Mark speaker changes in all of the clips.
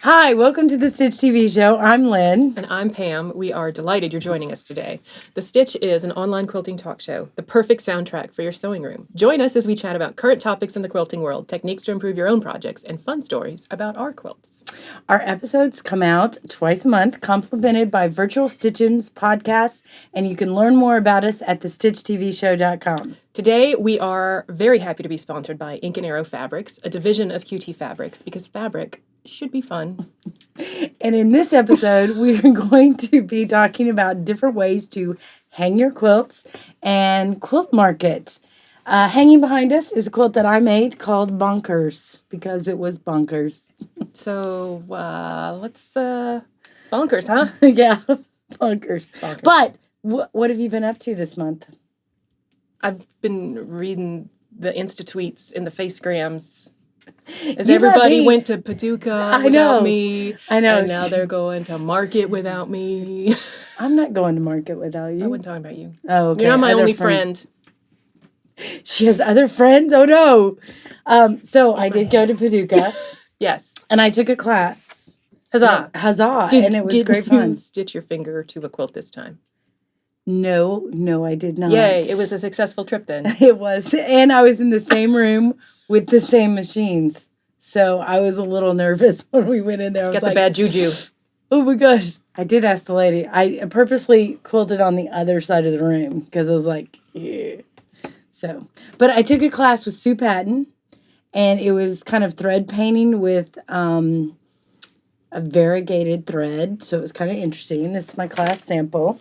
Speaker 1: Hi, welcome to the Stitch TV show. I'm Lynn.
Speaker 2: And I'm Pam. We are delighted you're joining us today. The Stitch is an online quilting talk show, the perfect soundtrack for your sewing room. Join us as we chat about current topics in the quilting world, techniques to improve your own projects, and fun stories about our quilts.
Speaker 1: Our episodes come out twice a month, complemented by Virtual Stitchins podcasts, and you can learn more about us at thestitchtvshow.com.
Speaker 2: Today, we are very happy to be sponsored by Ink and Arrow Fabrics, a division of QTFabrics, because fabric should be fun.
Speaker 1: And in this episode, we are going to be talking about different ways to hang your quilts and Quilt Market. Hanging behind us is a quilt that I made called Bonkers, because it was bonkers.
Speaker 2: So, let's, bonkers, huh?
Speaker 1: Yeah, bonkers. But what have you been up to this month?
Speaker 2: I've been reading the Insta tweets and the Facegrams. As everybody went to Paducah without me.
Speaker 1: I know.
Speaker 2: And now they're going to Market without me.
Speaker 1: I'm not going to Market without you.
Speaker 2: I wasn't talking about you.
Speaker 1: Oh, okay.
Speaker 2: You're not my only friend.
Speaker 1: She has other friends? Oh, no. So I did go to Paducah.
Speaker 2: Yes.
Speaker 1: And I took a class.
Speaker 2: Huzzah.
Speaker 1: Huzzah. And it was great fun.
Speaker 2: Did you stitch your finger to a quilt this time?
Speaker 1: No, I did not.
Speaker 2: Yay. It was a successful trip then.
Speaker 1: It was. And I was in the same room with the same machines. So I was a little nervous when we went in there.
Speaker 2: Got the bad juju.
Speaker 1: Oh my gosh. I did ask the lady. I purposely quilted on the other side of the room because I was like, yeah. So, but I took a class with Sue Patton, and it was kind of thread painting with a variegated thread. So it was kind of interesting. This is my class sample.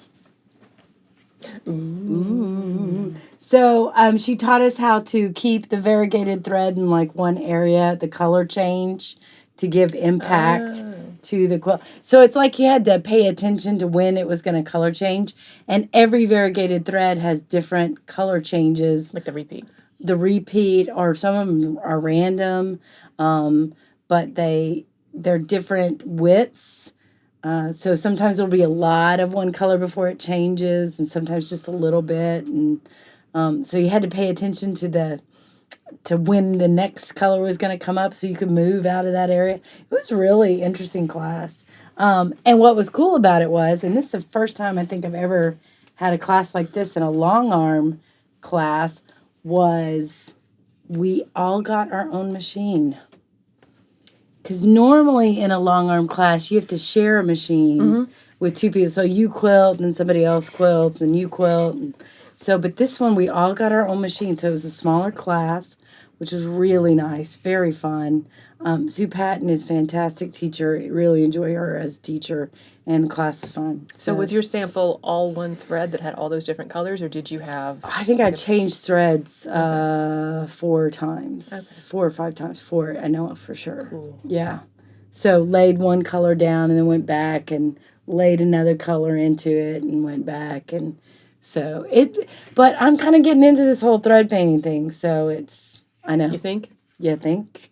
Speaker 1: Ooh. So she taught us how to keep the variegated thread in like one area, the color change to give impact to the quilt. So it's like you had to pay attention to when it was going to color change. And every variegated thread has different color changes.
Speaker 2: Like the repeat.
Speaker 1: The repeat, or some of them are random, but they're different widths. So sometimes there'll be a lot of one color before it changes, and sometimes just a little bit. And so you had to pay attention to when the next color was going to come up so you could move out of that area. It was a really interesting class. And what was cool about it was, and this is the first time I think I've ever had a class like this in a long arm class, was we all got our own machine. Because normally in a long arm class, you have to share a machine with two people. So you quilt and somebody else quilts and you quilt. But this one, we all got our own machine. So it was a smaller class, which was really nice, very fun. Sue Patton is a fantastic teacher. I really enjoy her as a teacher, and the class was fun.
Speaker 2: So was your sample all one thread that had all those different colors, or did you have...
Speaker 1: I think I changed threads 4 times. Okay. 4 or 5 times. 4, I know for sure.
Speaker 2: Cool.
Speaker 1: Yeah. So laid one color down and then went back and laid another color into it and went back. And so but I'm kind of getting into this whole thread painting thing, so it's, I know.
Speaker 2: You think?
Speaker 1: You think?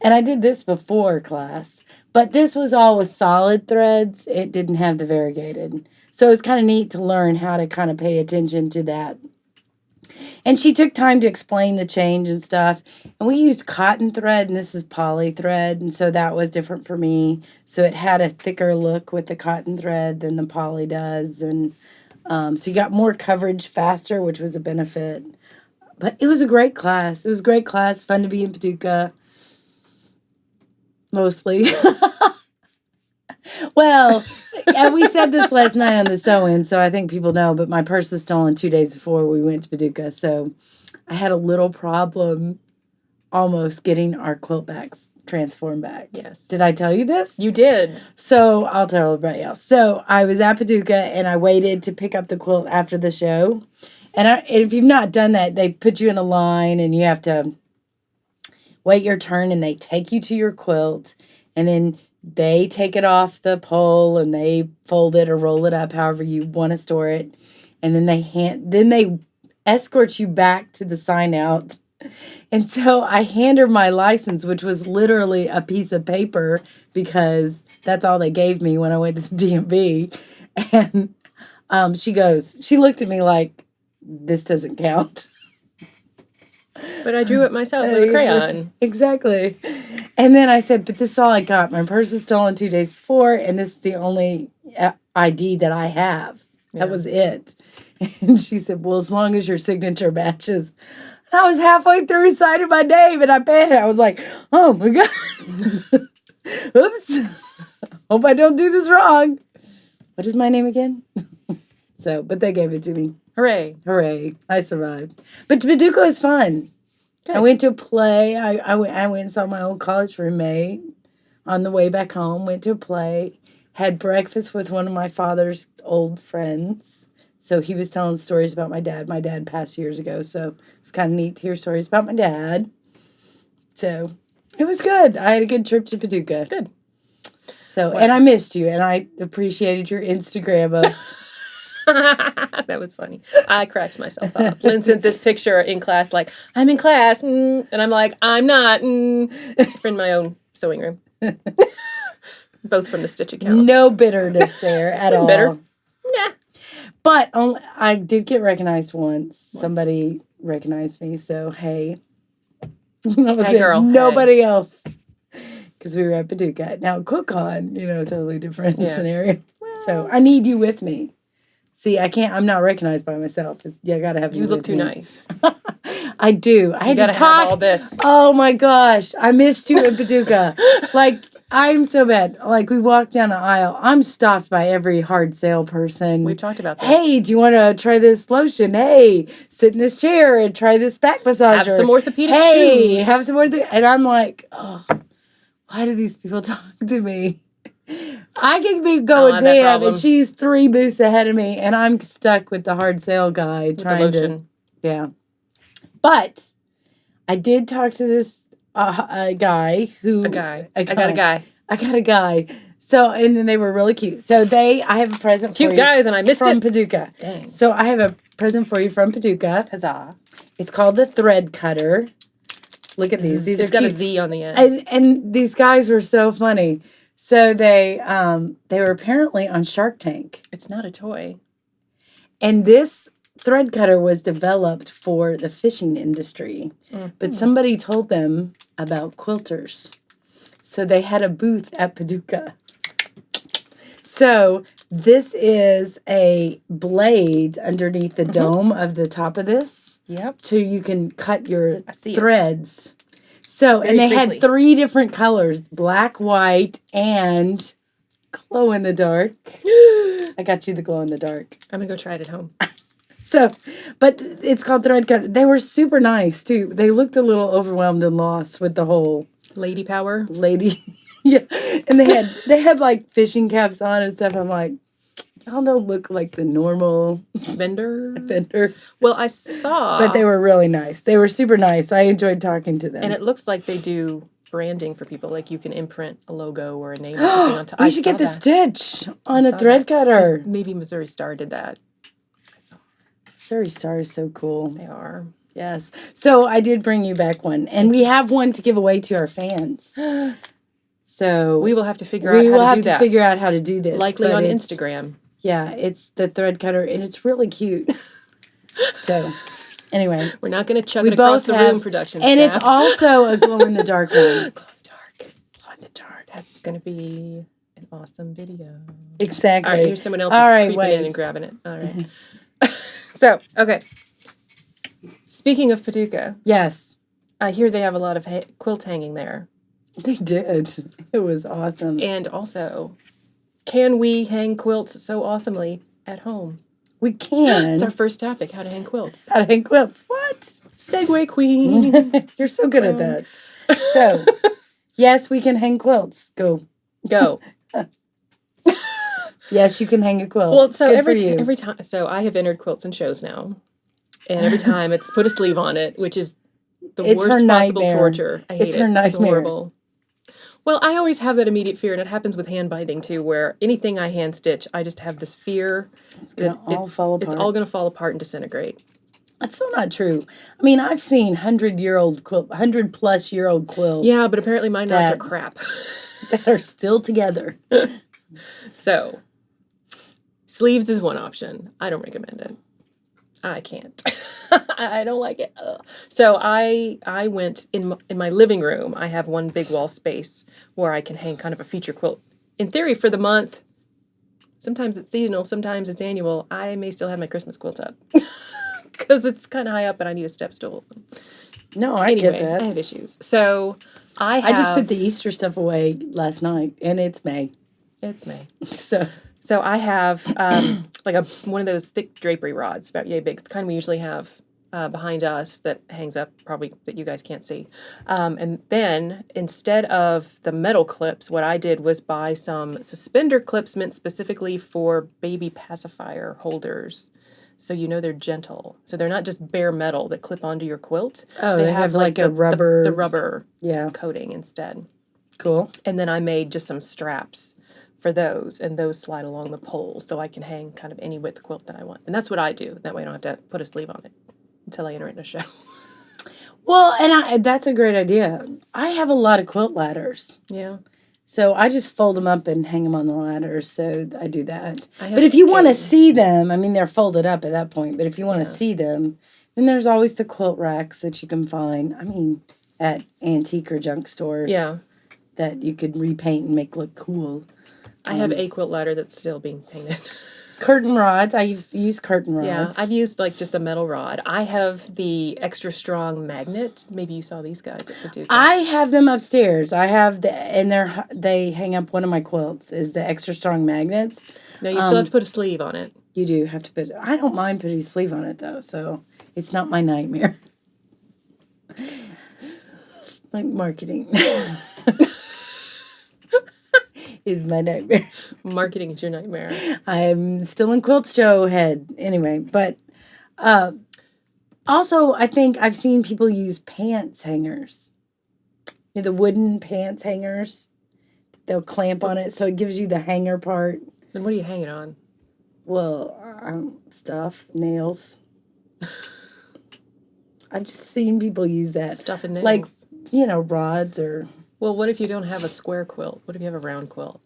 Speaker 1: And I did this before class, but this was all with solid threads. It didn't have the variegated. So it was kind of neat to learn how to kind of pay attention to that. And she took time to explain the change and stuff. And we used cotton thread, and this is poly thread, and so that was different for me. So it had a thicker look with the cotton thread than the poly does. And so you got more coverage faster, which was a benefit. But it was a great class. It was a great class, fun to be in Paducah. Mostly. Well, we said this last night on the sew-in, so I think people know, but my purse was stolen 2 days before we went to Paducah, so I had a little problem almost getting our quilt back, transformed back.
Speaker 2: Yes.
Speaker 1: Did I tell you this?
Speaker 2: You did.
Speaker 1: So I'll tell everybody else. So I was at Paducah, and I waited to pick up the quilt after the show. And if you've not done that, they put you in a line, and you have to wait your turn, and they take you to your quilt, and then they take it off the pole, and they fold it or roll it up however you want to store it, and then they escort you back to the sign out. And so I hand her my license, which was literally a piece of paper, because that's all they gave me when I went to the DMV. And she looked at me like, this doesn't count.
Speaker 2: But I drew it myself with a crayon.
Speaker 1: Exactly. And then I said, but this is all I got. My purse was stolen 2 days before, and this is the only ID that I have.
Speaker 2: Yeah.
Speaker 1: That was it. And she said, well, as long as your signature matches. And I was halfway through signing my name, and I panicked. I was like, oh, my God. Oops. Hope I don't do this wrong. What is my name again? But they gave it to me.
Speaker 2: Hooray.
Speaker 1: Hooray. I survived. But Paducah was fun.
Speaker 2: Good.
Speaker 1: I went to a play. I went and saw my old college roommate on the way back home. Went to a play. Had breakfast with one of my father's old friends. So he was telling stories about my dad. My dad passed years ago. So it's kind of neat to hear stories about my dad. So it was good. I had a good trip to Paducah.
Speaker 2: Good.
Speaker 1: So,
Speaker 2: Wow.
Speaker 1: and I missed you. And I appreciated your Instagram of...
Speaker 2: That was funny. I cracked myself up. Lynn sent this picture in class, like, I'm in class, and I'm like, I'm not, in my own sewing room. Both from the Stitch account.
Speaker 1: No bitterness there at all.
Speaker 2: Bitter? Nah.
Speaker 1: But I did get recognized once. Somebody recognized me, so hey. That was
Speaker 2: Hey,
Speaker 1: it.
Speaker 2: girl,
Speaker 1: Nobody else. Because we were at Paducah. Now, QuiltCon, totally different scenario.
Speaker 2: Well,
Speaker 1: So I need you with me. See, I'm not recognized by myself. Yeah, I gotta have you.
Speaker 2: You look
Speaker 1: with
Speaker 2: too
Speaker 1: me.
Speaker 2: nice.
Speaker 1: I do. I had
Speaker 2: gotta
Speaker 1: to talk.
Speaker 2: have all this.
Speaker 1: Oh my gosh, I missed you in Paducah. Like, I'm so bad. Like, we walk down the aisle. I'm stopped by every hard sale person.
Speaker 2: We've talked about that.
Speaker 1: Hey, do you want to try this lotion? Hey, sit in this chair and try this back massager.
Speaker 2: Have some orthopedic
Speaker 1: Hey,
Speaker 2: shoes.
Speaker 1: have some orthopedic. And I'm like, oh, why do these people talk to me? I can be going
Speaker 2: that
Speaker 1: Pam,
Speaker 2: problem.
Speaker 1: and she's 3 booths ahead of me, and I'm stuck with the hard sale guy
Speaker 2: With the
Speaker 1: trying to.
Speaker 2: lotion.
Speaker 1: Yeah. But I did talk to this guy who.
Speaker 2: I got a guy.
Speaker 1: I got a guy. So, and then they were really cute. So I have a present for you.
Speaker 2: Cute guys, and I missed
Speaker 1: from
Speaker 2: it.
Speaker 1: Paducah.
Speaker 2: Dang.
Speaker 1: So I have a present for you from Paducah.
Speaker 2: Huzzah.
Speaker 1: It's called the Thread Cutter. Look at these. These
Speaker 2: There's
Speaker 1: are
Speaker 2: got a
Speaker 1: cute.
Speaker 2: Z on the end.
Speaker 1: And these guys were so funny. So they were apparently on Shark Tank.
Speaker 2: It's not a toy.
Speaker 1: And this thread cutter was developed for the fishing industry.
Speaker 2: Mm-hmm.
Speaker 1: But somebody told them about quilters. So they had a booth at Paducah. So this is a blade underneath the dome of the top of this.
Speaker 2: Yep.
Speaker 1: So you can cut your
Speaker 2: I see
Speaker 1: threads. So,
Speaker 2: Very
Speaker 1: and they
Speaker 2: crinkly.
Speaker 1: had 3 different colors, black, white, and glow in the dark. I got you the glow in the dark.
Speaker 2: I'm going to go try it at home.
Speaker 1: So, but it's called thread cutter. They were super nice, too. They looked a little overwhelmed and lost with the whole
Speaker 2: Lady power.
Speaker 1: lady. Yeah. And they had like fishing caps on and stuff. I'm like, y'all don't look like the normal vendor.
Speaker 2: Well, I saw.
Speaker 1: But they were really nice. They were super nice. I enjoyed talking to them.
Speaker 2: And it looks like they do branding for people. Like you can imprint a logo or a name or something on top.
Speaker 1: We should get the stitch on a
Speaker 2: saw
Speaker 1: thread
Speaker 2: that.
Speaker 1: cutter.
Speaker 2: Maybe Missouri Star did that.
Speaker 1: Missouri Star is so cool.
Speaker 2: They are.
Speaker 1: Yes. So I did bring you back one. And we have one to give away to our fans. So
Speaker 2: We will have to figure out how to do that.
Speaker 1: We will have to figure out how to do this.
Speaker 2: Likely
Speaker 1: but
Speaker 2: on
Speaker 1: it's-
Speaker 2: Instagram.
Speaker 1: Yeah, it's the thread cutter, and it's really cute. So, anyway.
Speaker 2: We're not going to chuck
Speaker 1: We
Speaker 2: it across
Speaker 1: both
Speaker 2: the room, production
Speaker 1: and
Speaker 2: staff.
Speaker 1: it's also a glow-in-the-dark one.
Speaker 2: Glow in the dark. Glow in the dark. That's going to be an awesome video.
Speaker 1: Exactly.
Speaker 2: All right, here's someone else
Speaker 1: All
Speaker 2: that's
Speaker 1: right,
Speaker 2: creeping
Speaker 1: wait.
Speaker 2: in and grabbing it. All right. So, okay. Speaking of Paducah,
Speaker 1: Yes,
Speaker 2: I hear they have a lot of quilts hanging there.
Speaker 1: they did. It was awesome.
Speaker 2: And also, can we hang quilts so awesomely at home?
Speaker 1: We can.
Speaker 2: It's our first topic, how to hang quilts.
Speaker 1: How to hang quilts. What?
Speaker 2: Segway queen.
Speaker 1: You're so good at that. So, yes, we can hang quilts. Go.
Speaker 2: Go.
Speaker 1: Yes, you can hang a quilt.
Speaker 2: Well, so
Speaker 1: Good
Speaker 2: every time, so I have entered quilts and shows now, and every time it's put a sleeve on it, which is the
Speaker 1: It's
Speaker 2: worst
Speaker 1: her
Speaker 2: possible
Speaker 1: nightmare.
Speaker 2: torture. I hate
Speaker 1: It's
Speaker 2: it.
Speaker 1: her
Speaker 2: It's
Speaker 1: nightmare.
Speaker 2: horrible. Well, I always have that immediate fear, and it happens with hand binding too, where anything I hand stitch, I just have this fear that
Speaker 1: gonna all fall
Speaker 2: it's
Speaker 1: apart.
Speaker 2: all going to fall apart and disintegrate.
Speaker 1: That's still not true. I mean, I've seen 100-year-old quilt, 100-plus-year-old quilts
Speaker 2: Yeah, but apparently my knots are
Speaker 1: That-
Speaker 2: crap.
Speaker 1: that are still together.
Speaker 2: So, sleeves is one option. I don't recommend it. I can't. I don't like it. Ugh. So I went in my living room. I have one big wall space where I can hang kind of a feature quilt. In theory, for the month. Sometimes it's seasonal. Sometimes it's annual. I may still have my Christmas quilt up because it's kind of high up, and I need a step stool.
Speaker 1: No, I
Speaker 2: Anyway,
Speaker 1: get that.
Speaker 2: I have issues. So
Speaker 1: I just put the Easter stuff away last night, and it's May.
Speaker 2: It's May.
Speaker 1: So
Speaker 2: I have like one of those thick drapery rods, about yay big, the kind we usually have behind us that hangs up, probably that you guys can't see. And then instead of the metal clips, what I did was buy some suspender clips meant specifically for baby pacifier holders. So they're gentle. So they're not just bare metal that clip onto your quilt.
Speaker 1: Oh, they have like a rubber
Speaker 2: the rubber
Speaker 1: yeah
Speaker 2: coating instead.
Speaker 1: Cool.
Speaker 2: And then I made just some straps for those, and those slide along the pole so I can hang kind of any width quilt that I want. And that's what I do. That way I don't have to put a sleeve on it until I enter it in a show.
Speaker 1: Well, and that's a great idea. I have a lot of quilt ladders.
Speaker 2: Yeah.
Speaker 1: So I just fold them up and hang them on the ladder. So I do that. But if you want to see them, I mean, they're folded up at that point. But if you want to see them, then there's always the quilt racks that you can find. I mean, at antique or junk stores.
Speaker 2: Yeah.
Speaker 1: That you could repaint and make look cool.
Speaker 2: I have a quilt ladder that's still being painted.
Speaker 1: Curtain rods. I've used curtain rods.
Speaker 2: Yeah, I've used like just a metal rod. I have the extra strong magnet. Maybe you saw these guys at Paducah.
Speaker 1: I have them upstairs. I have they hang up one of my quilts is the extra strong magnets.
Speaker 2: No, you still have to put a sleeve on it.
Speaker 1: You do have to put. I don't mind putting a sleeve on it though, so it's not my nightmare. Like marketing. Is my nightmare.
Speaker 2: Marketing is your nightmare.
Speaker 1: I'm still in quilt show head anyway, but also I think I've seen people use pants hangers. The wooden pants hangers. They'll clamp on it so it gives you the hanger part.
Speaker 2: And what do you hang it on?
Speaker 1: Well, stuff, nails. I've just seen people use that.
Speaker 2: Stuff and nails.
Speaker 1: Like, rods or...
Speaker 2: Well, what if you don't have a square quilt? What if you have a round quilt?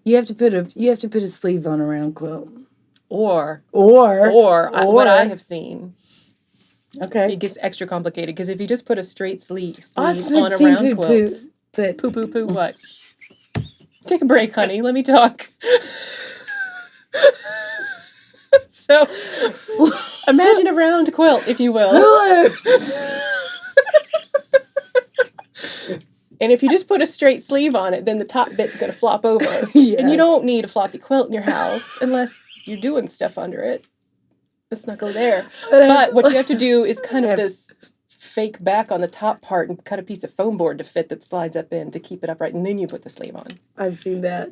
Speaker 1: You have to put a sleeve on a round quilt.
Speaker 2: Or
Speaker 1: what
Speaker 2: I have seen.
Speaker 1: Okay.
Speaker 2: It gets extra complicated because if you just put a straight sleeve
Speaker 1: I've
Speaker 2: on a
Speaker 1: seen
Speaker 2: round quilt. Poo what? Take a break, honey. Let me talk. So, imagine a round quilt, if you will. And if you just put a straight sleeve on it, then the top bit's going to flop over.
Speaker 1: Yes.
Speaker 2: And you don't need a floppy quilt in your house unless you're doing stuff under it. Let's not go there. But what you have to do is kind of this fake back on the top part and cut a piece of foam board to fit that slides up in to keep it upright, and then you put the sleeve on.
Speaker 1: I've seen that.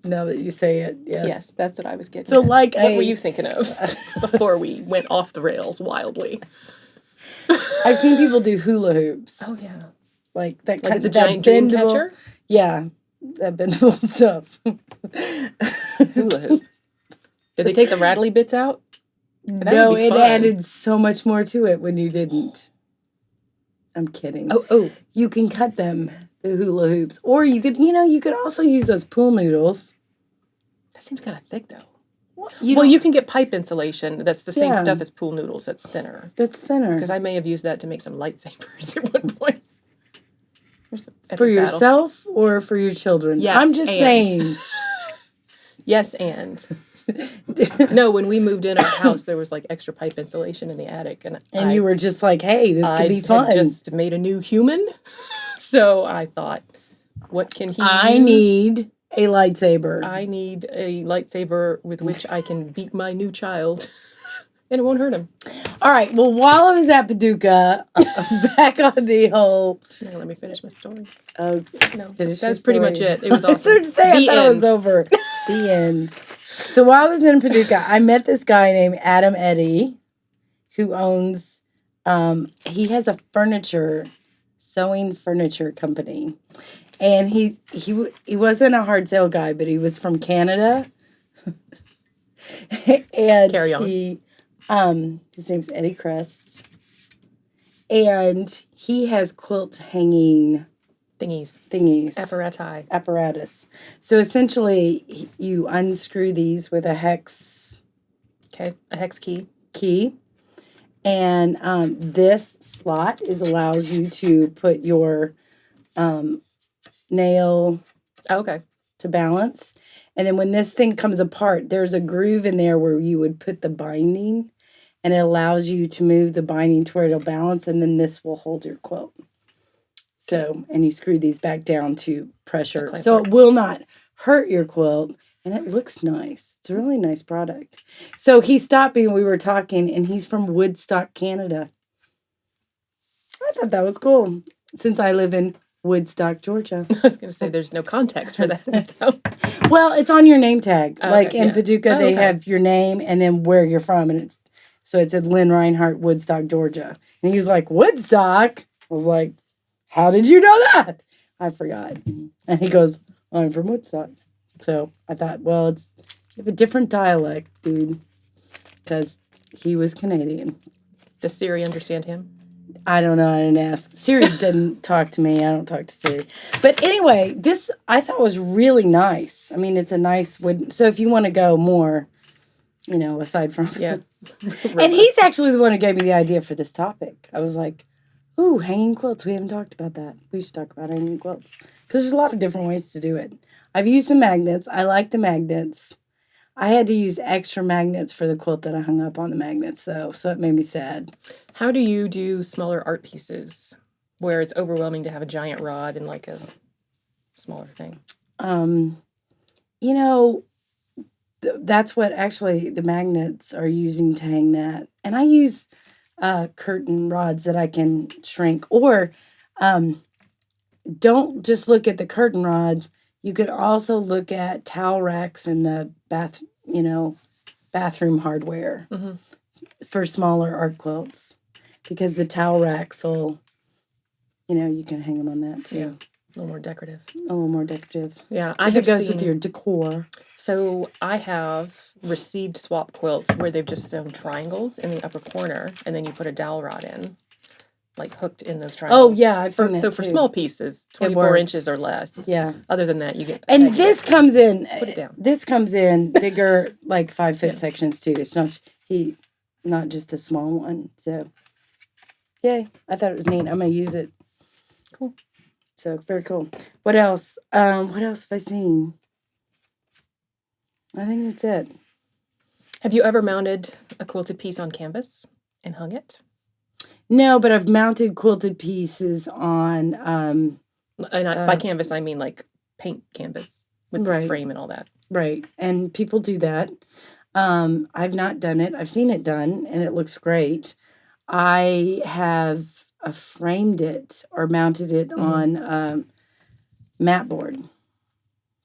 Speaker 1: Now that you say it, yes.
Speaker 2: Yes, that's what I was getting
Speaker 1: So,
Speaker 2: at.
Speaker 1: what
Speaker 2: were you thinking of before we went off the rails wildly?
Speaker 1: I've seen people do hula hoops.
Speaker 2: Oh, yeah.
Speaker 1: Like that
Speaker 2: Like it's a
Speaker 1: that
Speaker 2: giant dream catcher?
Speaker 1: Yeah, that bendable stuff.
Speaker 2: Hula hoop. Did they take the rattly bits out?
Speaker 1: No, it added so much more to it when you didn't. I'm kidding.
Speaker 2: Oh.
Speaker 1: You can cut them, the hula hoops. Or you could also use those pool noodles.
Speaker 2: That seems kind of thick, though.
Speaker 1: Well,
Speaker 2: you can get pipe insulation that's the same
Speaker 1: Yeah.
Speaker 2: stuff as pool noodles that's thinner.
Speaker 1: That's thinner.
Speaker 2: Because I may have used that to make some lightsabers at one point.
Speaker 1: For yourself or for your children?
Speaker 2: Yes,
Speaker 1: I'm just saying.
Speaker 2: Yes, and. No, when we moved in our house, there was like extra pipe insulation in the attic. And
Speaker 1: you were just like, hey, this could be fun.
Speaker 2: I just made a new human. So I thought, what can he
Speaker 1: I
Speaker 2: use?
Speaker 1: need a lightsaber.
Speaker 2: I need a lightsaber with which I can beat my new child. And it won't hurt him.
Speaker 1: All right. Well, while I was at Paducah, back on the whole.
Speaker 2: She's not gonna let me finish my story.
Speaker 1: Oh,
Speaker 2: No,
Speaker 1: finish
Speaker 2: that's pretty much it. It was
Speaker 1: I
Speaker 2: awesome.
Speaker 1: started to say I
Speaker 2: The
Speaker 1: thought it was
Speaker 2: end.
Speaker 1: over. The end. So while I was in Paducah, I met this guy named Adam Eddy, who owns. He has a sewing furniture company, and he wasn't a hard sale guy, but he was from Canada. And
Speaker 2: Carry on.
Speaker 1: His name's Eddie Crest, and he has quilt hanging thingies apparatus. So essentially, you unscrew these with a hex
Speaker 2: Okay, a hex key.
Speaker 1: key. And this slot allows you to put your nail
Speaker 2: Okay.
Speaker 1: to balance. And then when this thing comes apart, there's a groove in there where you would put the binding, and it allows you to move the binding to where it'll balance, and then this will hold your quilt. So, and you screw these back down to pressure. So it will not hurt your quilt, and it looks nice. It's a really nice product. So he stopped me when we were talking, and he's from Woodstock, Canada. I thought that was cool, since I live in Woodstock, Georgia.
Speaker 2: I was going to say there's no context for that.
Speaker 1: Well, it's on your name tag.
Speaker 2: Okay,
Speaker 1: Like in
Speaker 2: yeah.
Speaker 1: Paducah,
Speaker 2: Oh,
Speaker 1: they
Speaker 2: okay.
Speaker 1: have your name and then where you're from, and it said Lynn Reinhardt, Woodstock, Georgia. And he was like, Woodstock? I was like, how did you know that? I forgot. And he goes, I'm from Woodstock. So I thought, well, you have a different dialect, dude, because he was Canadian.
Speaker 2: Does Siri understand him?
Speaker 1: I don't know. I didn't ask. Siri didn't talk to me. I don't talk to Siri. But anyway, this I thought was really nice. I mean, it's a nice wood. So if you want to go more, aside from.
Speaker 2: Yeah.
Speaker 1: And he's actually the one who gave me the idea for this topic. I was like, ooh, hanging quilts. We haven't talked about that. We should talk about hanging quilts. Because there's a lot of different ways to do it. I've used some magnets. I like the magnets. I had to use extra magnets for the quilt that I hung up on the magnets, so it made me sad.
Speaker 2: How do you do smaller art pieces where it's overwhelming to have a giant rod and like a smaller thing?
Speaker 1: That's what actually the magnets are using to hang that. And I use curtain rods that I can shrink. Or don't just look at the curtain rods. You could also look at towel racks in the bathroom hardware for smaller art quilts, because the towel racks will, you can hang them on that too.
Speaker 2: Yeah, a little more decorative.
Speaker 1: Yeah,
Speaker 2: it
Speaker 1: goes with your decor.
Speaker 2: So I have received swap quilts where they've just sewn triangles in the upper corner, and then you put a dowel rod in, like hooked in those triangles.
Speaker 1: Oh yeah, I've seen that
Speaker 2: So
Speaker 1: too.
Speaker 2: for small pieces, 24 inches or less.
Speaker 1: Yeah.
Speaker 2: Other than that, you get.
Speaker 1: And this comes in.
Speaker 2: Put it down.
Speaker 1: This comes in bigger, like 5-foot sections too. It's not just a small one. So, yay! I thought it was neat. I'm gonna use it.
Speaker 2: Cool.
Speaker 1: So very cool. What else? What else have I seen? I think that's it.
Speaker 2: Have you ever mounted a quilted piece on canvas and hung it?
Speaker 1: No, but I've mounted quilted pieces on.
Speaker 2: And by canvas, I mean like paint canvas with the frame and all that.
Speaker 1: Right, and people do that. I've not done it. I've seen it done, and it looks great. I have framed it or mounted it on mat board.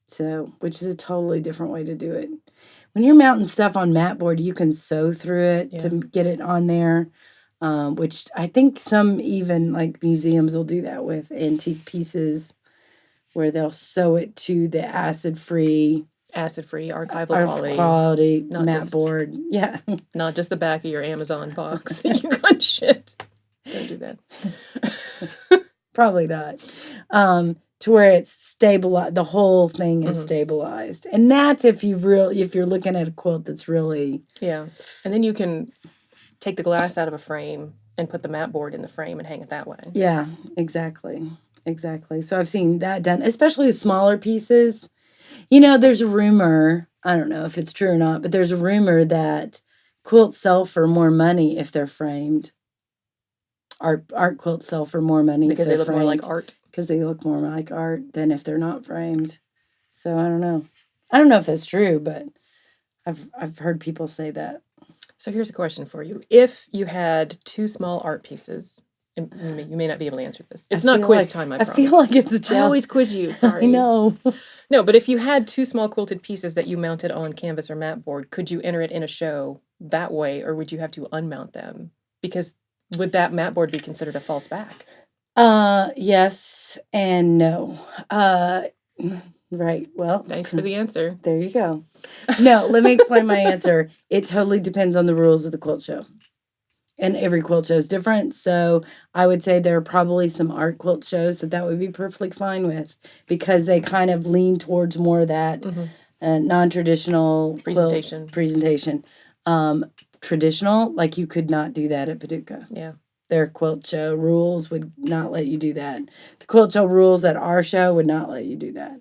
Speaker 1: So, which is a totally different way to do it. When you're mounting stuff on mat board, you can sew through it to get it on there. Which I think some even like museums will do that with antique pieces, where they'll sew it to the acid-free,
Speaker 2: archival
Speaker 1: quality mat board. Yeah.
Speaker 2: Not just the back of your Amazon box that you got shit. Don't do that.
Speaker 1: Probably not. To where it's stabilized, the whole thing is stabilized, and that's if you're looking at a quilt that's really
Speaker 2: and then you can take the glass out of a frame and put the mat board in the frame and hang it that way.
Speaker 1: Yeah, exactly. So I've seen that done, especially smaller pieces. There's a rumor, I don't know if it's true or not, but there's a rumor that quilts sell for more money if they're framed. Art quilts sell for more money
Speaker 2: because they look
Speaker 1: framed,
Speaker 2: more like art.
Speaker 1: Because they look more like art than if they're not framed. So I don't know. I don't know if that's true, but I've heard people say that.
Speaker 2: So here's a question for you. If you had two small art pieces, and you may not be able to answer this. It's not quiz time, I promise.
Speaker 1: I feel like it's a joke.
Speaker 2: I always quiz you, sorry.
Speaker 1: I know.
Speaker 2: No, but if you had two small quilted pieces that you mounted on canvas or mat board, could you enter it in a show that way, or would you have to unmount them? Because would that mat board be considered a false back?
Speaker 1: Yes and no. Right. Well,
Speaker 2: thanks for the answer.
Speaker 1: There you go. No, let me explain my answer. It totally depends on the rules of the quilt show. And every quilt show is different. So I would say there are probably some art quilt shows that would be perfectly fine with, because they kind of lean towards more of that non-traditional
Speaker 2: presentation.
Speaker 1: traditional, like you could not do that at Paducah.
Speaker 2: Yeah.
Speaker 1: Their quilt show rules would not let you do that. The quilt show rules at our show would not let you do that.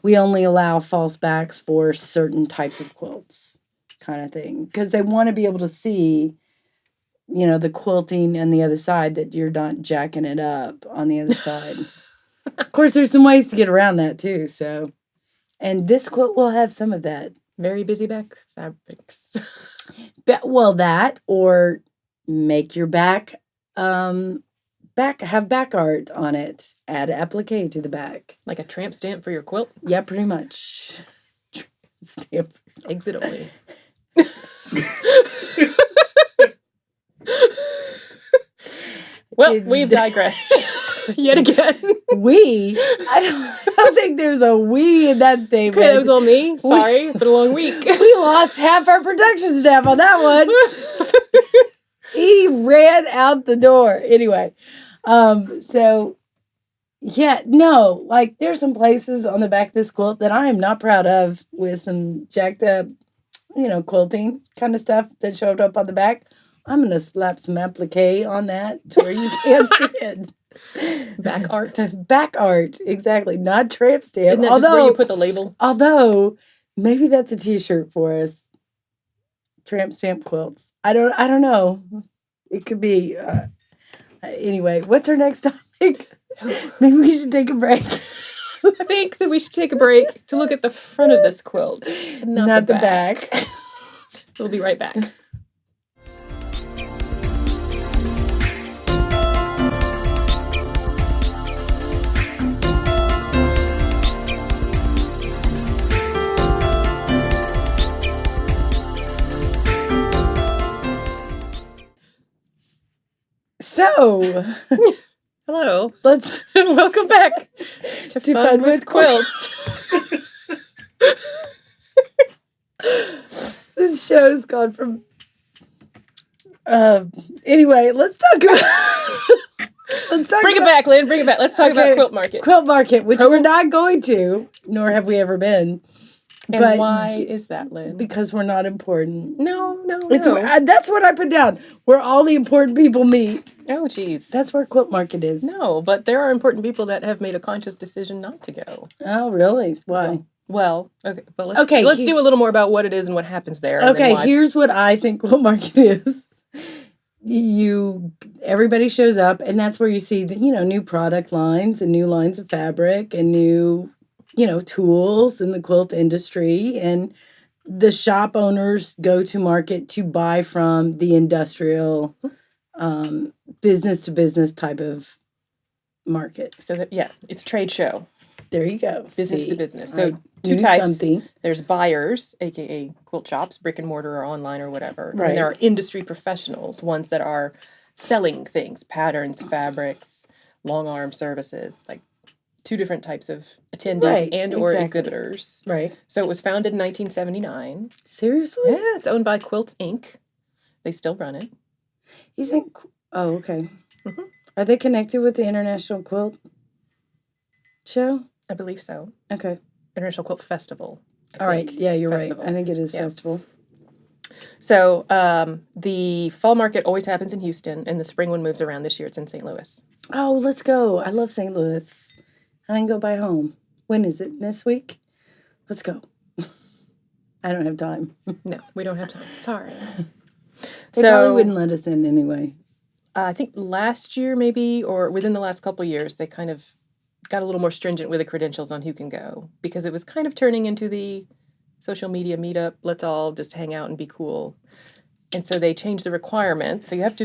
Speaker 1: We only allow false backs for certain types of quilts, kind of thing, because they want to be able to see, the quilting and the other side, that you're not jacking it up on the other side. Of course, there's some ways to get around that too. So, and this quilt will have some of that.
Speaker 2: Very busy back fabrics.
Speaker 1: Well, that, or make your back have back art on it. Add applique to the back.
Speaker 2: Like a tramp stamp for your quilt?
Speaker 1: Yeah, pretty much. Stamp.
Speaker 2: Exit only. Well, we've digressed yet again.
Speaker 1: I don't think there's a we in that statement.
Speaker 2: Okay, that was all me. Sorry, it's been a long week.
Speaker 1: We lost half our production staff on that one. He ran out the door. Anyway, so yeah, no, like there's some places on the back of this quilt that I am not proud of, with some jacked up, quilting kind of stuff that showed up on the back. I'm going to slap some applique on that to where you can't see it.
Speaker 2: Back art.
Speaker 1: Back art, exactly. Not tramp stamp.
Speaker 2: Isn't that just where you put the label?
Speaker 1: Although, maybe that's a t-shirt for us. Tramp stamp quilts. I don't know. It could be. Anyway, what's our next topic? Maybe we should take a break.
Speaker 2: I think that we should take a break to look at the front of this quilt, not the back. We'll be right back.
Speaker 1: So,
Speaker 2: hello.
Speaker 1: Welcome back
Speaker 2: to Fun with Quilts.
Speaker 1: This show has gone from. Anyway, let's talk about.
Speaker 2: Bring it back, Lynn. Bring it back. Let's talk about Quilt Market.
Speaker 1: Quilt Market, which we're not going to, nor have we ever been.
Speaker 2: And why is that, Lynn?
Speaker 1: Because we're not important.
Speaker 2: No.
Speaker 1: That's what I put down. Where all the important people meet.
Speaker 2: Oh, geez.
Speaker 1: That's where Quilt Market is.
Speaker 2: No, but there are important people that have made a conscious decision not to go.
Speaker 1: Oh, really? Why?
Speaker 2: Well, okay. But let's do a little more about what it is and what happens there.
Speaker 1: Okay, here's what I think Quilt Market is. Everybody shows up, and that's where you see the, new product lines and new lines of fabric and new tools in the quilt industry, and the shop owners go to market to buy from the industrial business to business type of market.
Speaker 2: So it's a trade show.
Speaker 1: There you go.
Speaker 2: Business to business. So two types. There's buyers, aka quilt shops, brick and mortar or online or whatever. Right. And there are industry professionals, ones that are selling things, patterns, fabrics, long arm services, like two different types of attendees or exhibitors.
Speaker 1: Right.
Speaker 2: So it was founded in 1979.
Speaker 1: Seriously?
Speaker 2: Yeah, it's owned by Quilts Inc. They still run it.
Speaker 1: Oh, okay. Mm-hmm. Are they connected with the International Quilt Show?
Speaker 2: I believe so.
Speaker 1: Okay.
Speaker 2: International Quilt Festival.
Speaker 1: All right. Yeah, you're festival. Right. I think it is festival.
Speaker 2: So the fall market always happens in Houston, and the spring one moves around. This year it's in St. Louis.
Speaker 1: Oh, let's go. I love St. Louis. I didn't go by home. When is it? This week? Let's go. I don't have time.
Speaker 2: No, we don't have time. Sorry.
Speaker 1: They probably wouldn't let us in anyway.
Speaker 2: I think last year maybe, or within the last couple of years, they kind of got a little more stringent with the credentials on who can go, because it was kind of turning into the social media meetup. Let's all just hang out and be cool. And so they changed the requirements. So you have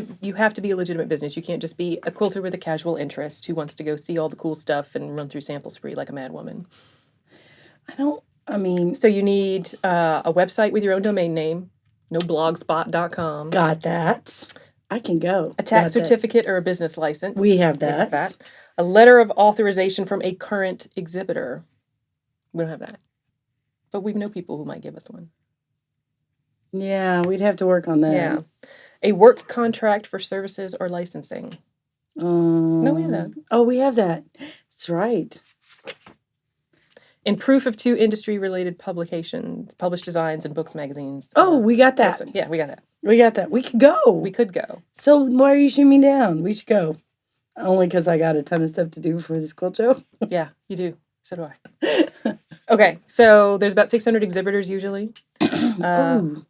Speaker 2: to be a legitimate business. You can't just be a quilter with a casual interest who wants to go see all the cool stuff and run through sample spree like a mad woman. So you need a website with your own domain name, no blogspot.com.
Speaker 1: Got that. I can go.
Speaker 2: A tax certificate or a business license.
Speaker 1: We have that.
Speaker 2: A letter of authorization from a current exhibitor. We don't have that. But we know people who might give us one.
Speaker 1: Yeah, we'd have to work on that.
Speaker 2: Yeah. A work contract for services or licensing. No, we have that.
Speaker 1: Oh, we have that. That's right.
Speaker 2: in proof of 2 industry-related publications, published designs in books, magazines.
Speaker 1: Oh, we got that.
Speaker 2: website. Yeah, we got that.
Speaker 1: We got that. We could go.
Speaker 2: We could go.
Speaker 1: So why are you shooting me down? We should go. Only because I got a ton of stuff to do for this quilt show.
Speaker 2: Yeah, you do. So do I. Okay, so there's about 600 exhibitors usually.
Speaker 1: Ooh,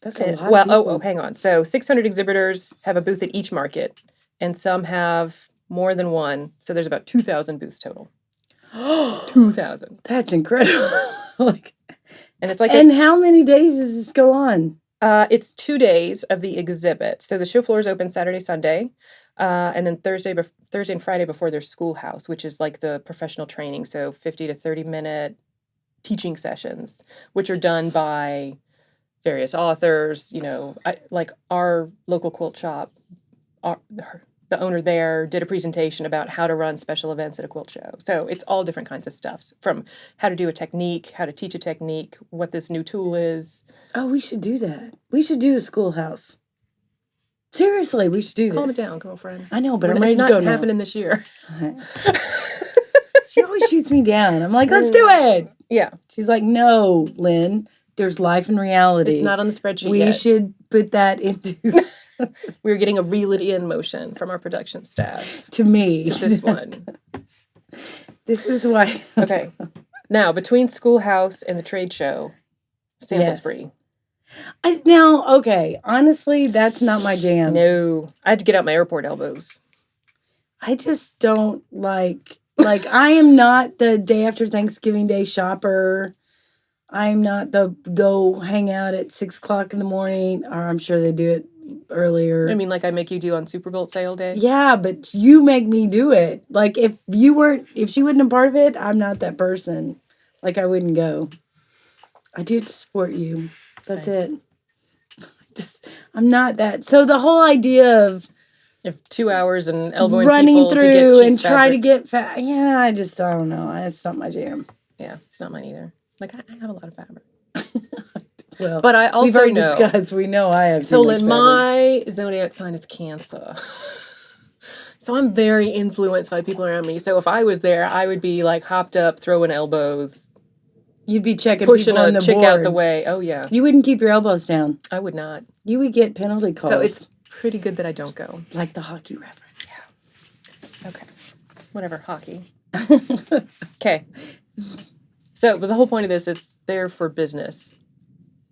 Speaker 1: that's a lot.
Speaker 2: Well,
Speaker 1: of people.
Speaker 2: hang on. So 600 exhibitors have a booth at each market, and some have more than one. So there's about 2,000 booths total. 2,000.
Speaker 1: That's incredible. Like,
Speaker 2: and it's like
Speaker 1: and how many days does this go on?
Speaker 2: It's 2 days of the exhibit. So the show floor is open Saturday, Sunday, and then Thursday and Friday before there's schoolhouse, which is like the professional training. So 50 to 30-minute teaching sessions, which are done by various authors. You know, like our local quilt shop, the owner there did a presentation about how to run special events at a quilt show. So it's all different kinds of stuff, from how to do a technique, how to teach a technique, what this new tool is.
Speaker 1: Oh, we should do that. We should do a schoolhouse. Seriously, we should do this.
Speaker 2: Calm it down, girlfriend.
Speaker 1: I know, but I'm ready to go now.
Speaker 2: It's not happening this year.
Speaker 1: She always shoots me down. I'm like, let's do it.
Speaker 2: Yeah.
Speaker 1: She's like, no, Lynn, there's life and reality.
Speaker 2: It's not on the spreadsheet
Speaker 1: We
Speaker 2: yet.
Speaker 1: should put that into...
Speaker 2: We're getting a reel it in motion from our production staff.
Speaker 1: To me.
Speaker 2: To this one.
Speaker 1: This is why...
Speaker 2: Okay. Now, between schoolhouse and the trade show, sample spree.
Speaker 1: Now, okay, honestly, that's not my jam.
Speaker 2: No. I had to get out my airport elbows.
Speaker 1: I just don't like I am not the day after Thanksgiving Day shopper. I'm not the go hang out at 6:00 in the morning, or I'm sure they do it earlier.
Speaker 2: I mean, like I make you do on Super Bowl sale day?
Speaker 1: Yeah, but you make me do it. Like if she wouldn't have part of it, I'm not that person. Like I wouldn't go. I do it to support you. That's it. I'm not that. So the whole idea of
Speaker 2: 2 hours and elbowing
Speaker 1: running
Speaker 2: people
Speaker 1: through
Speaker 2: to get cheap
Speaker 1: and try
Speaker 2: fabric.
Speaker 1: to get fat. Yeah, I don't know. That's not my jam.
Speaker 2: Yeah, it's not mine either. Like I have a lot of fabric.
Speaker 1: Well,
Speaker 2: but I also
Speaker 1: we've already
Speaker 2: know.
Speaker 1: discussed. We know I have.
Speaker 2: So
Speaker 1: too much fabric.
Speaker 2: my zodiac sign is Cancer. So I'm very influenced by people around me. So if I was there, I would be like hopped up, throwing elbows.
Speaker 1: You'd be checking
Speaker 2: pushing
Speaker 1: people on the
Speaker 2: chick
Speaker 1: boards.
Speaker 2: out the way. Oh yeah.
Speaker 1: You wouldn't keep your elbows down.
Speaker 2: I would not.
Speaker 1: You would get penalty calls.
Speaker 2: So it's pretty good that I don't go.
Speaker 1: Like the hockey reference.
Speaker 2: Yeah. Okay. Whatever, hockey. Okay. So, but the whole point of this, it's there for business.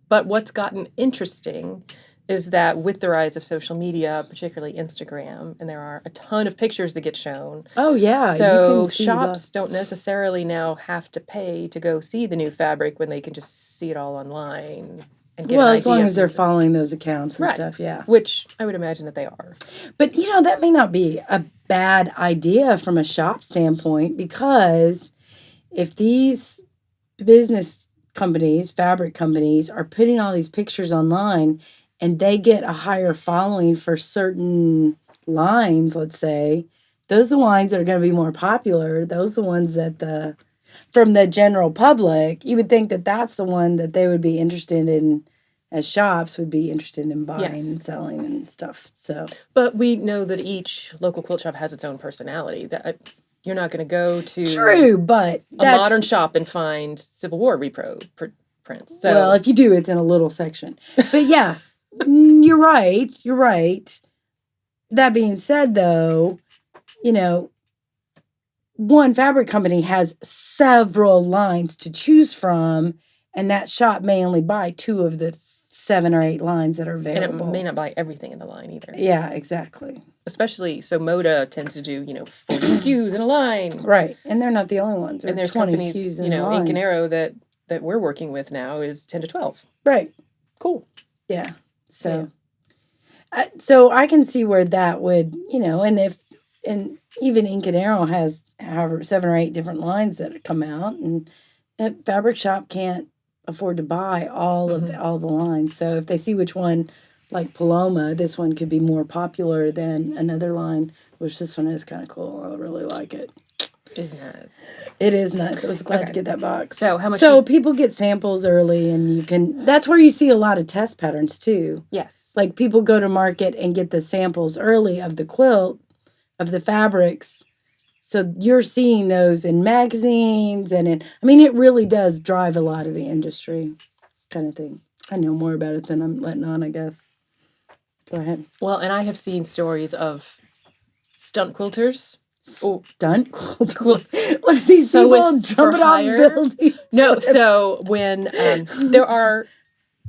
Speaker 2: But what's gotten interesting is that with the rise of social media, particularly Instagram, and there are a ton of pictures that get shown.
Speaker 1: Oh, yeah.
Speaker 2: So shops don't necessarily now have to pay to go see the new fabric when they can just see it all online. And get
Speaker 1: as long as they're following those accounts and
Speaker 2: right.
Speaker 1: stuff, yeah.
Speaker 2: Which I would imagine that they are.
Speaker 1: But, that may not be a bad idea from a shop standpoint, because if these business companies, fabric companies, are putting all these pictures online and they get a higher following for certain lines, let's say, those are the lines that are going to be more popular. Those are the ones that from the general public, you would think that that's the one that they would be interested in, as shops would be interested in buying and selling and stuff. So,
Speaker 2: but we know that each local quilt shop has its own personality. That you're not going to go to
Speaker 1: but
Speaker 2: a modern shop and find Civil War prints. So,
Speaker 1: well, if you do, it's in a little section. But yeah, you're right. You're right. That being said, though, one fabric company has several lines to choose from, and that shop may only buy 2 of the 7 or 8 lines that are available.
Speaker 2: And it may not buy everything in the line either.
Speaker 1: Yeah, exactly.
Speaker 2: Especially, so Moda tends to do, 40 SKUs in a line.
Speaker 1: Right, and they're not the only ones.
Speaker 2: And there's
Speaker 1: 20
Speaker 2: companies,
Speaker 1: SKUs in a line.
Speaker 2: Ink and Arrow that we're working with now is 10 to 12.
Speaker 1: Right.
Speaker 2: Cool.
Speaker 1: Yeah. So, so I can see where that would, and even Ink and Arrow has 7 or 8 different lines that come out, and a fabric shop can't afford to buy all of all the lines. So if they see which one, like Paloma, this one could be more popular than another line, which this one is kind of cool. I really like it.
Speaker 2: It is nice.
Speaker 1: It is nice. I was glad to get that box.
Speaker 2: So how much?
Speaker 1: So people get samples early, and you can. That's where you see a lot of test patterns too.
Speaker 2: Yes.
Speaker 1: Like people go to market and get the samples early of the quilt, of the fabrics, So you're seeing those in magazines it really does drive a lot of the industry kind of thing. I know more about it than I'm letting on, I guess. Go ahead.
Speaker 2: Well, and I have seen stories of stunt quilters.
Speaker 1: Stunt quilt. What are these people jumping off buildings?
Speaker 2: No, so when there are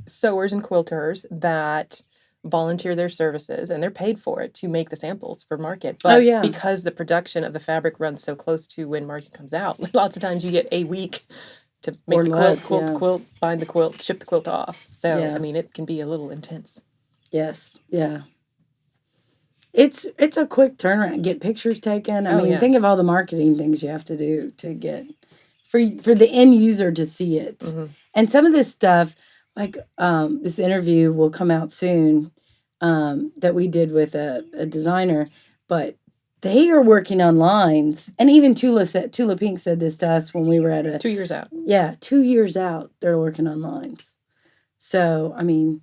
Speaker 2: sewers and quilters that volunteer their services and they're paid for it to make the samples for market. But because the production of the fabric runs so close to when market comes out, lots of times you get a week to make the quilt, bind the quilt, ship the quilt off. So, I mean, it can be a little intense.
Speaker 1: Yes, yeah. It's a quick turnaround. Get pictures taken. I mean, think of all the marketing things you have to do to get for the end user to see it. Mm-hmm. And some of this stuff, like this interview will come out soon that we did with a designer, but they are working on lines. And even Tula Pink said this to us when we were at
Speaker 2: 2 years out.
Speaker 1: Yeah, 2 years out, they're working on lines. So, I mean,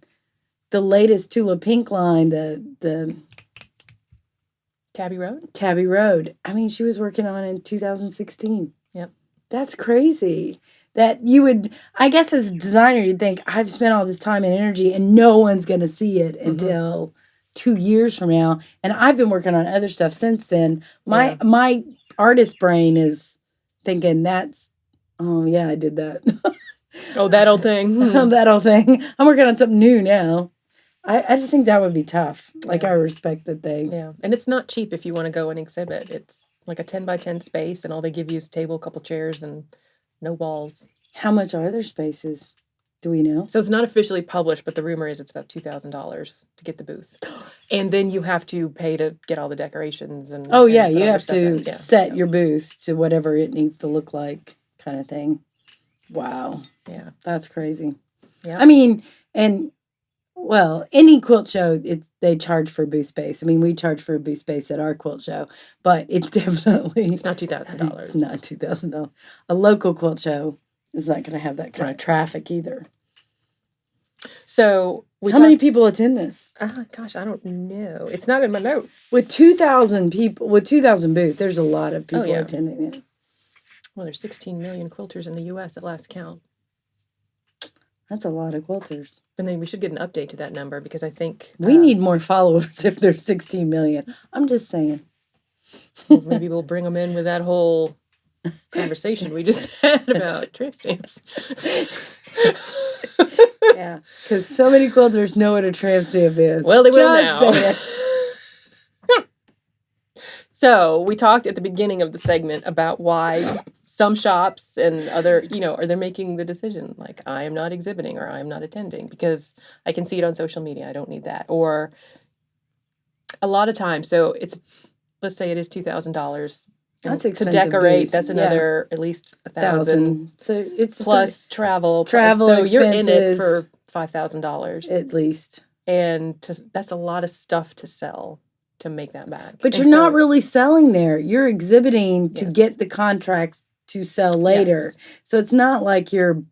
Speaker 1: the latest Tula Pink line, the
Speaker 2: Tabby Road?
Speaker 1: Tabby Road. I mean, she was working on it in 2016.
Speaker 2: Yep.
Speaker 1: That's crazy. That you would, I guess as a designer, you'd think, I've spent all this time and energy and no one's going to see it until 2 years from now. And I've been working on other stuff since then. My artist brain is thinking I did that.
Speaker 2: Oh, that old thing.
Speaker 1: That old thing. I'm working on something new now. I just think that would be tough. Like, I respect that they...
Speaker 2: Yeah, and it's not cheap if you want to go and exhibit. It's like a 10 by 10 space, and all they give you is a table, a couple chairs, and no walls.
Speaker 1: How much are their spaces? Do we know?
Speaker 2: So it's not officially published, but the rumor is it's about $2,000 to get the booth. And then you have to pay to get all the decorations. And
Speaker 1: you have to set your booth to whatever it needs to look like, kind of thing. Wow.
Speaker 2: Yeah.
Speaker 1: That's crazy.
Speaker 2: Yeah.
Speaker 1: I mean, well, any quilt show, they charge for booth space. I mean, we charge for a booth space at our quilt show, but it's definitely...
Speaker 2: It's not $2,000.
Speaker 1: It's not $2,000. A local quilt show is not going to have that kind of traffic either.
Speaker 2: So...
Speaker 1: How many people attend this?
Speaker 2: Gosh, I don't know. It's not in my notes.
Speaker 1: With 2,000 people, with 2,000 booths, there's a lot of people attending it.
Speaker 2: Well, there's 16 million quilters in the U.S. at last count.
Speaker 1: That's a lot of quilters.
Speaker 2: And then we should get an update to that number because I think...
Speaker 1: we need more followers if there's 16 million. I'm just saying.
Speaker 2: Well, maybe we'll bring them in with that whole conversation we just had about tramp stamps.
Speaker 1: Yeah, because so many quilters know what a tramp stamp is.
Speaker 2: Well, they will now. So we talked at the beginning of the segment about why some shops and other, are they making the decision like I am not exhibiting or I am not attending because I can see it on social media. I don't need that. Or a lot of times, so let's say it is $2,000
Speaker 1: That's
Speaker 2: to decorate. Booth. That's another at least $1,000.
Speaker 1: So it's
Speaker 2: plus travel. So
Speaker 1: expenses,
Speaker 2: you're in it for $5,000
Speaker 1: at least,
Speaker 2: and that's a lot of stuff to sell. To make that back.
Speaker 1: But you're not really selling there. You're exhibiting to get the contracts to sell later. Yes. So it's not like you're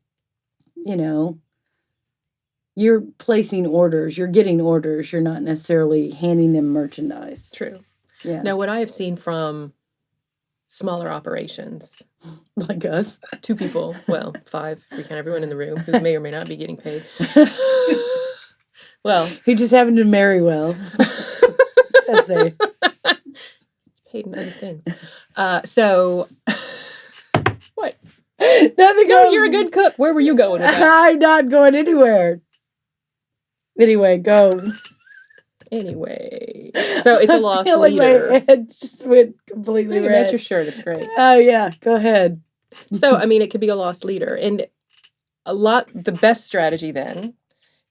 Speaker 1: placing orders. You're getting orders. You're not necessarily handing them merchandise.
Speaker 2: True.
Speaker 1: Yeah.
Speaker 2: Now, what I have seen from smaller operations.
Speaker 1: Like us.
Speaker 2: 2 people. Well, 5. We count everyone in the room who may or may not be getting paid. Well.
Speaker 1: Who just happened to marry well. Just say.
Speaker 2: It's paid in other things. So, what?
Speaker 1: Nothing.
Speaker 2: No, you're a good cook. Where were you going with that?
Speaker 1: I'm not going anywhere. Anyway, go.
Speaker 2: Anyway, so it's a lost leader.
Speaker 1: My head just went completely red.
Speaker 2: That's your shirt. It's great.
Speaker 1: Oh yeah, go ahead.
Speaker 2: So I mean, it could be a lost leader, and the best strategy then.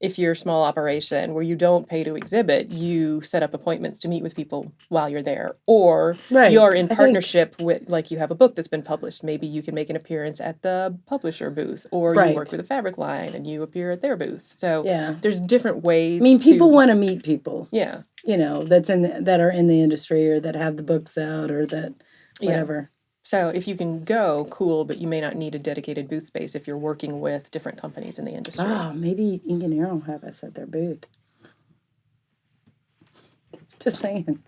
Speaker 2: If you're a small operation where you don't pay to exhibit, you set up appointments to meet with people while you're there. Or you're in partnership with, like you have a book that's been published. Maybe you can make an appearance at the publisher booth. Or you work with a fabric line and you appear at their booth. So there's different ways.
Speaker 1: I mean, people want to meet people.
Speaker 2: Yeah.
Speaker 1: That are in the industry or that have the books out or that whatever.
Speaker 2: Yeah. So if you can go, cool, but you may not need a dedicated booth space if you're working with different companies in the industry.
Speaker 1: Oh, maybe Ink and Arrow will have us at their booth. Just saying.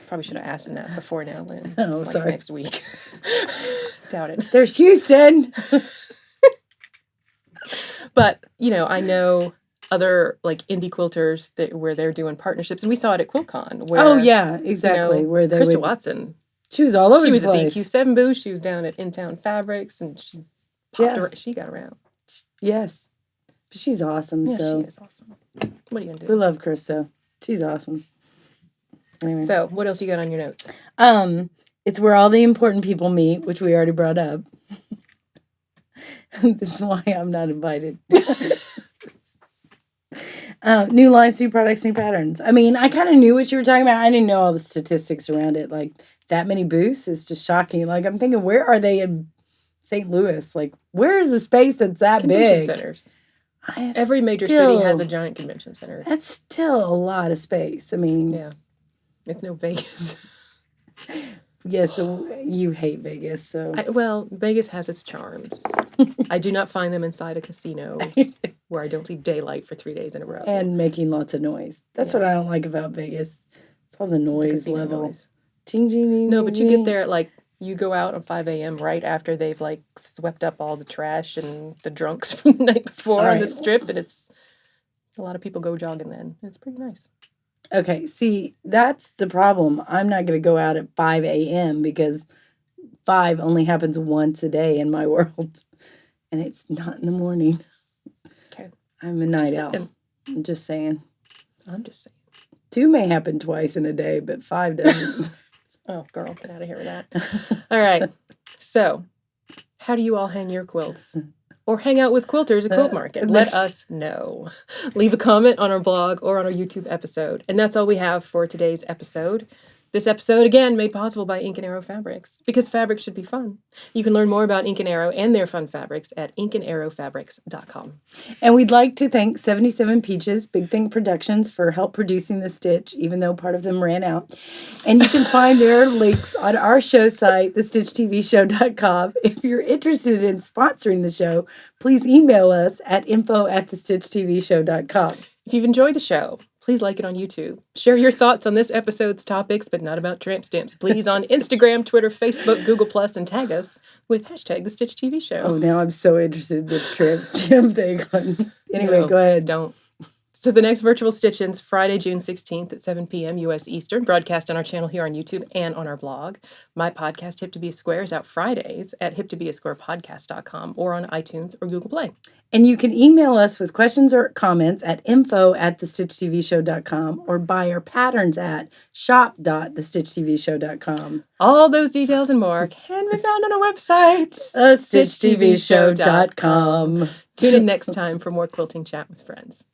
Speaker 2: Probably should have asked him that before now, Lynn.
Speaker 1: Oh,
Speaker 2: It's like
Speaker 1: sorry.
Speaker 2: next week. Doubt it.
Speaker 1: There's Houston.
Speaker 2: But, you know, I know other like indie quilters where they're doing partnerships, and we saw it at QuiltCon. Where,
Speaker 1: Oh yeah, exactly.
Speaker 2: you know,
Speaker 1: Where they
Speaker 2: Krista
Speaker 1: would.
Speaker 2: Watson.
Speaker 1: She was all over
Speaker 2: She
Speaker 1: the
Speaker 2: was at the
Speaker 1: place.
Speaker 2: EQ7 booth. She was down at In Town Fabrics, and she she got around.
Speaker 1: Yes, she's awesome.
Speaker 2: Yeah,
Speaker 1: so
Speaker 2: she is awesome. What are you gonna
Speaker 1: we
Speaker 2: do?
Speaker 1: love Krista. She's awesome. Anyway.
Speaker 2: So, what else you got on your notes?
Speaker 1: It's where all the important people meet, which we already brought up. This is why I'm not invited. New lines, new products, new patterns. I mean, I kind of knew what you were talking about. I didn't know all the statistics around it. Like, that many booths is just shocking. Like, I'm thinking, where are they in St. Louis? Like, where is the space that's that
Speaker 2: Convention
Speaker 1: big?
Speaker 2: centers.
Speaker 1: It's
Speaker 2: Every major
Speaker 1: still-
Speaker 2: city has a giant convention center.
Speaker 1: That's still a lot of space. I mean,
Speaker 2: Yeah. It's no Vegas.
Speaker 1: yes, you hate Vegas, so.
Speaker 2: Well, Vegas has its charms. I do not find them inside a casino where I don't see daylight for 3 days in a row.
Speaker 1: And making lots of noise. That's what I don't like about Vegas. It's all the noise
Speaker 2: casino
Speaker 1: level.
Speaker 2: noise.
Speaker 1: Ching, ching, ching,
Speaker 2: No, but you
Speaker 1: ching.
Speaker 2: get there at like, you go out at 5 a.m. right after they've like swept up all the trash and the drunks from the night before on the
Speaker 1: Right.
Speaker 2: strip, and it's a lot of people go jogging then. It's pretty nice.
Speaker 1: Okay, see, that's the problem. I'm not going to go out at 5 a.m. because 5 only happens once a day in my world. And it's not in the morning.
Speaker 2: Okay.
Speaker 1: I'm a night owl.
Speaker 2: saying.
Speaker 1: I'm just saying.
Speaker 2: I'm just saying.
Speaker 1: 2 may happen twice in a day, but 5 doesn't.
Speaker 2: Oh, girl, get out of here with that. All right. So, how do you all hang your quilts? Or hang out with quilters at Quilt Market? Let us know. Leave a comment on our blog or on our YouTube episode. And that's all we have for today's episode. This episode, again, made possible by Ink and Arrow Fabrics, because fabrics should be fun. You can learn more about Ink and Arrow and their fun fabrics at inkandarrowfabrics.com.
Speaker 1: And we'd like to thank 77 Peaches, Big Thing Productions, for help producing the stitch, even though part of them ran out. And you can find their links on our show site, thestitchtvshow.com. If you're interested in sponsoring the show, please email us at info@thestitchtvshow.com.
Speaker 2: If you've enjoyed the show, please like it on YouTube. Share your thoughts on this episode's topics, but not about tramp stamps, please, on Instagram, Twitter, Facebook, Google+, and tag us with hashtag #TheStitchTVShow.
Speaker 1: Oh, now I'm so interested in the tramp stamp thing. Anyway,
Speaker 2: No,
Speaker 1: go ahead.
Speaker 2: Don't. So the next virtual stitch-in's Friday, June 16th at 7 p.m. U.S. Eastern, broadcast on our channel here on YouTube and on our blog. My podcast, Hip to Be a Square, is out Fridays at hiptobeasquarepodcast.com or on iTunes or Google Play.
Speaker 1: And you can email us with questions or comments at info@thestitchtvshow.com or buy our patterns at shop.thestitchtvshow.com.
Speaker 2: All those details and more can be found on our website,
Speaker 1: thestitchtvshow.com.
Speaker 2: Tune in next time for more quilting chat with friends.